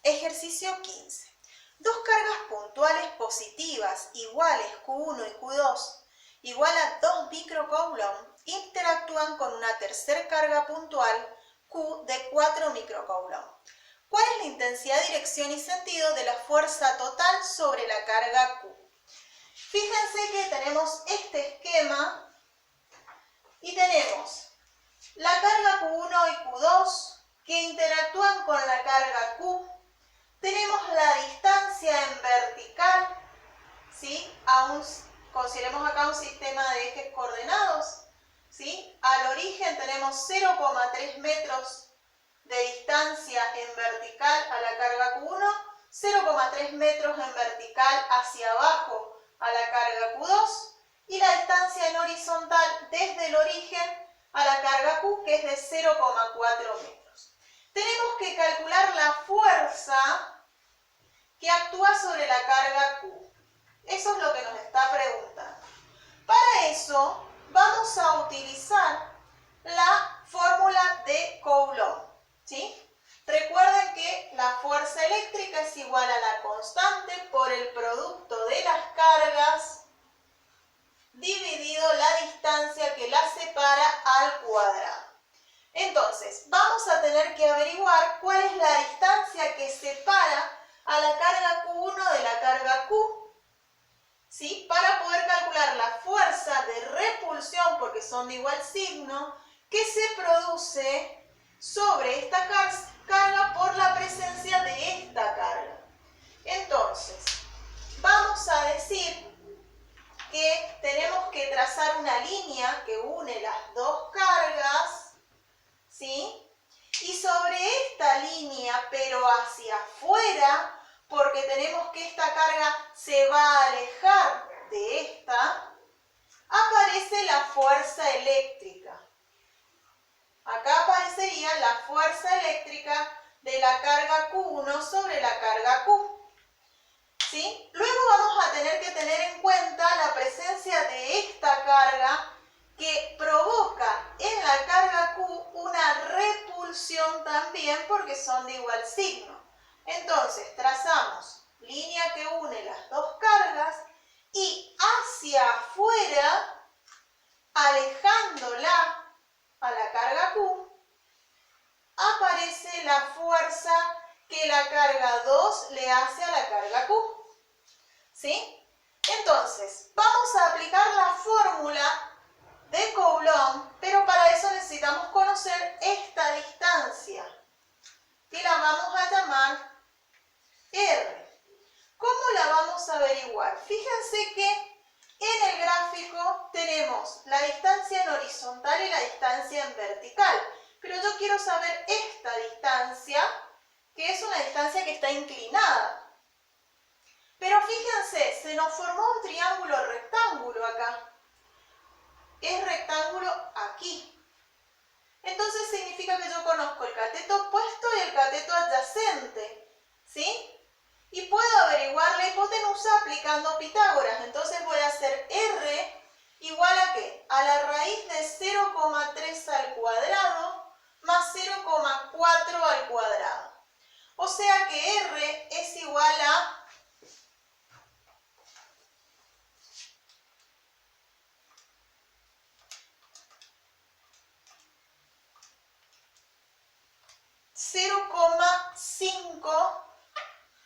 Ejercicio 15. Dos cargas puntuales positivas iguales Q1 y Q2 igual a 2 microcoulomb interactúan con una tercera carga puntual Q de 4 microcoulomb. ¿Cuál es la intensidad, dirección y sentido de la fuerza total sobre la carga Q? Fíjense que tenemos este esquema y tenemos la carga Q1 y Q2 que interactúan con la carga Q. Tenemos la distancia en vertical, ¿sí? Consideremos acá un sistema de ejes coordenados, ¿sí? Al origen tenemos 0,3 metros de distancia en vertical a la carga Q1, 0,3 metros en vertical hacia abajo a la carga Q2 y la distancia en horizontal desde el origen a la carga Q, que es de 0,4 metros. Tenemos que calcular la fuerza que actúa sobre la carga Q. Eso es lo que nos está preguntando. Para eso vamos a utilizar la fórmula de Coulomb, ¿sí? Recuerden que la fuerza eléctrica es igual a la constante por el producto de las cargas dividido la distancia que las separa al cuadrado. Entonces, vamos a tener que averiguar cuál es la distancia que separa a la carga Q1 de la carga Q, ¿sí? Para poder calcular la fuerza de repulsión, porque son de igual signo, que se produce sobre esta carga por la presencia de esta carga. Entonces, vamos a decir que tenemos que trazar una línea que une las dos cargas, ¿sí? Y sobre esta línea, pero hacia afuera, porque tenemos que esta carga se va a alejar de esta, aparece la fuerza eléctrica. Acá aparecería la fuerza eléctrica de la carga Q1 sobre la carga Q, ¿sí? Luego vamos a tener que tener en cuenta la presencia de esta carga que provoca en la carga Q una repulsión también porque son de igual signo. Entonces trazamos línea que une las dos cargas y hacia afuera, alejándola a la carga Q, aparece la fuerza que la carga 2 le hace a la carga Q, ¿sí? Entonces, vamos a aplicar la fórmula de Coulomb, pero para eso necesitamos conocer esta distancia, que la vamos a llamar R. ¿Cómo la vamos a averiguar? Fíjense que en el gráfico tenemos la distancia en horizontal y la distancia en vertical, pero yo quiero saber esta distancia, que es una distancia que está inclinada. Pero fíjense, se nos formó un triángulo rectángulo acá. Es rectángulo aquí. Entonces significa que yo conozco el cateto opuesto y el cateto adyacente, ¿sí? Y puedo averiguar la hipotenusa aplicando Pitágoras. Entonces voy a hacer R igual a ¿qué? A la raíz de 0,3 al cuadrado más 0,4 al cuadrado. O sea que R es igual a 0,5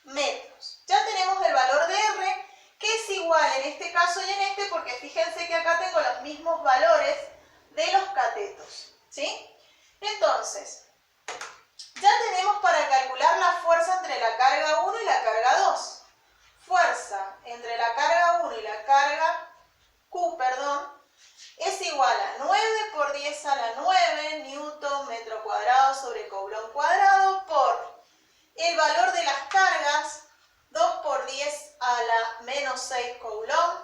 metros. Ya tenemos el valor de R, que es igual en este caso y en este, porque fíjense que acá tengo los mismos valores de los catetos, ¿sí? Entonces, ya tenemos para calcular la fuerza entre la carga 1 y la carga 2. Fuerza entre la carga 1 y la carga Q, es igual a 9 por 10 a la 9 newton metro cuadrado sobre coulomb cuadrado por el valor de las cargas, 2 por 10 a la menos 6 coulomb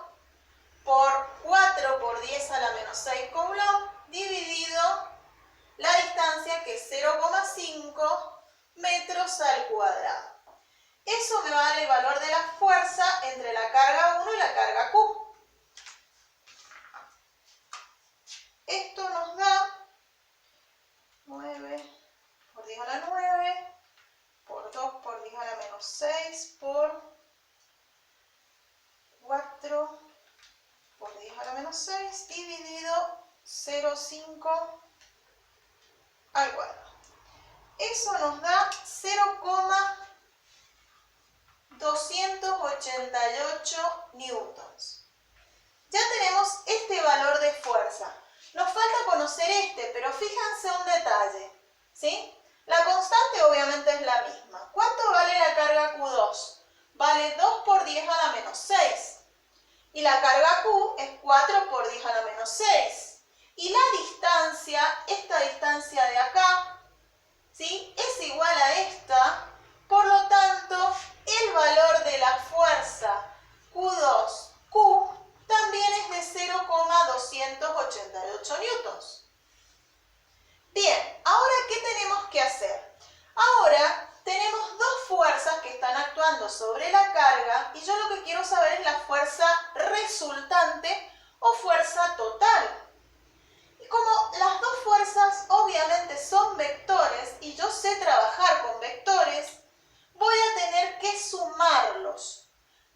por 4 por 10 a la menos 6 coulomb dividido la distancia, que es 0,5 metros al cuadrado. Eso me va a dar el valor de la fuerza entre la carga 1 y la carga Q. Esto nos da 9 por 10 a la 9 por 2 por 10 a la 0,5 al cuadrado. Eso nos da 0,288 newtons. Ya tenemos este valor de fuerza. Nos falta conocer este, pero fíjense un detalle, ¿sí? La constante obviamente es la misma. ¿Cuánto vale la carga Q2? Vale 2 por 10 a la menos 6. Y la carga Q es 4 por 10 a la menos 6. Y la distancia, esta distancia de acá, ¿sí?, es igual a esta. Por lo tanto, el valor de la fuerza Q2Q también es de 0,288 newtons. Bien, ahora ¿qué tenemos que hacer? Ahora tenemos dos fuerzas que están actuando sobre la carga y yo lo que quiero saber es la fuerza resultante o fuerza total. Y como las dos fuerzas obviamente son vectores y yo sé trabajar con vectores, voy a tener que sumarlos.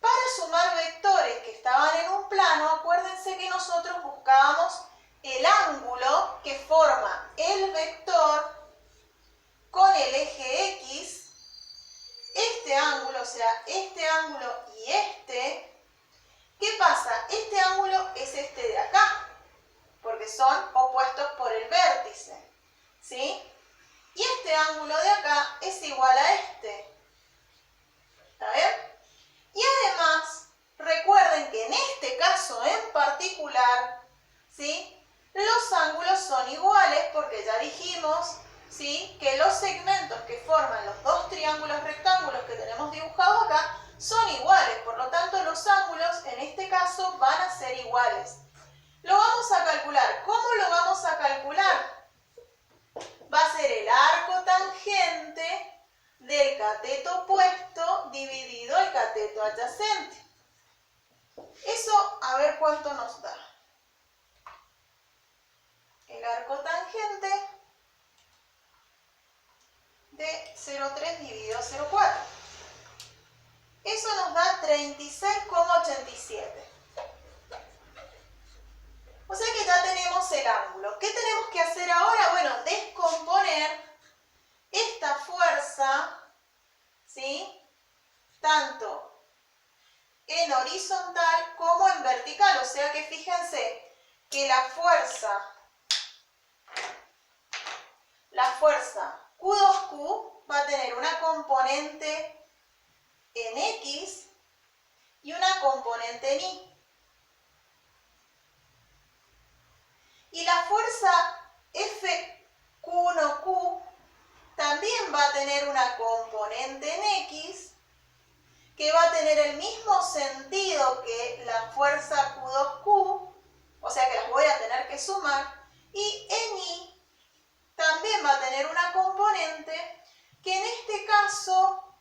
Para sumar vectores que estaban en un plano, acuérdense que nosotros buscábamos el ángulo que forma el vector con el eje X, este ángulo, o sea, este ángulo y este. ¿Qué pasa? Este ángulo es este de acá, porque son opuestos por el vértice, ¿sí? Y este ángulo de acá es igual a este. ¿Está bien? Y además, recuerden que en este caso en particular, ¿sí?, los ángulos son iguales porque ya dijimos, ¿sí?, que los segmentos que forman los dos triángulos rectángulos que tenemos dibujados acá son iguales. Por lo tanto, los ángulos en este caso van a ser iguales. Lo vamos a calcular. ¿Cómo lo vamos a calcular? Va a ser el arco tangente del cateto opuesto dividido el cateto adyacente. Eso, a ver cuánto nos da. El arco tangente de 0,3 dividido 0,4. Eso nos da 36,87. O sea que ya tenemos el ángulo. ¿Qué tenemos que hacer ahora? Bueno, descomponer esta fuerza, ¿sí?, tanto en horizontal como en vertical. O sea que fíjense que la fuerza Q2Q va a tener una componente en X y una componente en Y. Y la fuerza FQ1Q también va a tener una componente en X que va a tener el mismo sentido que la fuerza Q2Q, o sea que las voy a tener que sumar, y en Y también va a tener una componente que en este caso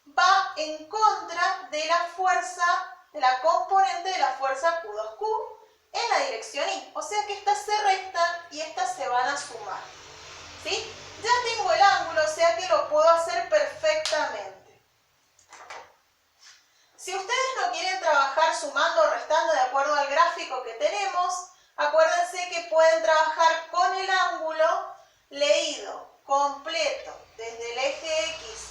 va en contra de la fuerza, de la componente de la fuerza Q2Q en la dirección Y. O sea que estas se restan y estas se van a sumar, ¿sí? Ya tengo el ángulo, o sea que lo puedo hacer perfectamente. Si ustedes no quieren trabajar sumando o restando de acuerdo al gráfico que tenemos, acuérdense que pueden trabajar con el ángulo leído completo desde el eje X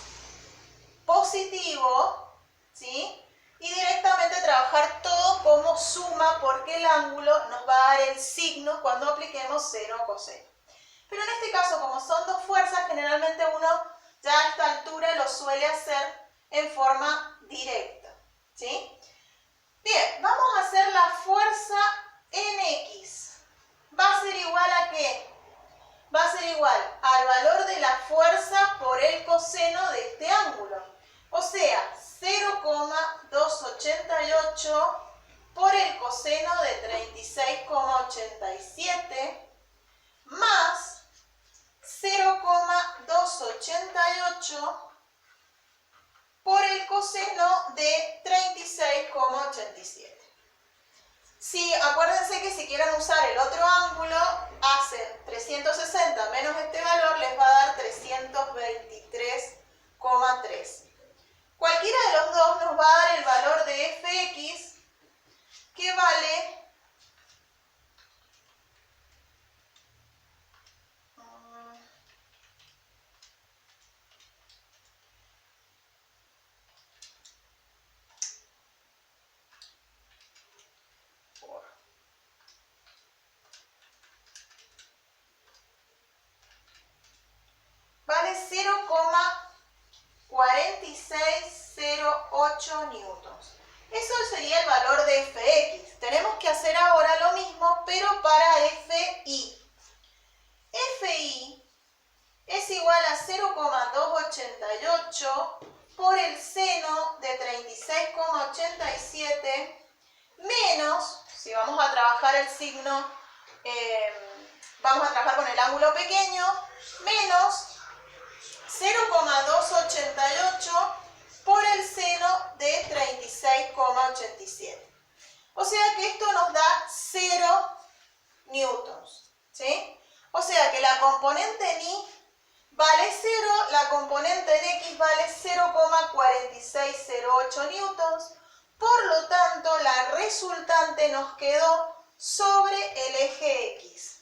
positivo, ¿sí?, y directamente trabajar todo como suma porque el ángulo nos va a dar el signo cuando apliquemos seno o coseno. Pero en este caso, como son dos fuerzas, generalmente uno ya a esta altura lo suele hacer en forma directa, ¿sí? Bien, vamos a hacer la fuerza en X. ¿Va a ser igual a qué? Va a ser igual al valor de la fuerza por el coseno de este ángulo. O sea, 0,288 por el coseno de 36,87 más 0,288 por el coseno de 36,87. Sí, acuérdense que si quieren usar el otro ángulo, hacen 360 menos este valor, les va a dar 323,13. Cualquiera de los dos nos va a dar el valor de fx, que vale 8 newtons. Eso sería el valor de Fx. Tenemos que hacer ahora lo mismo, pero para Fi. Fi es igual a 0,288 por el seno de 36,87 menos, si vamos a trabajar el signo, vamos a trabajar con el ángulo pequeño, menos 0,288 por el seno de 36,87. O sea que esto nos da 0 newtons, ¿sí? O sea que la componente en Y vale 0, la componente en X vale 0,4608 newtons. Por lo tanto, la resultante nos quedó sobre el eje X.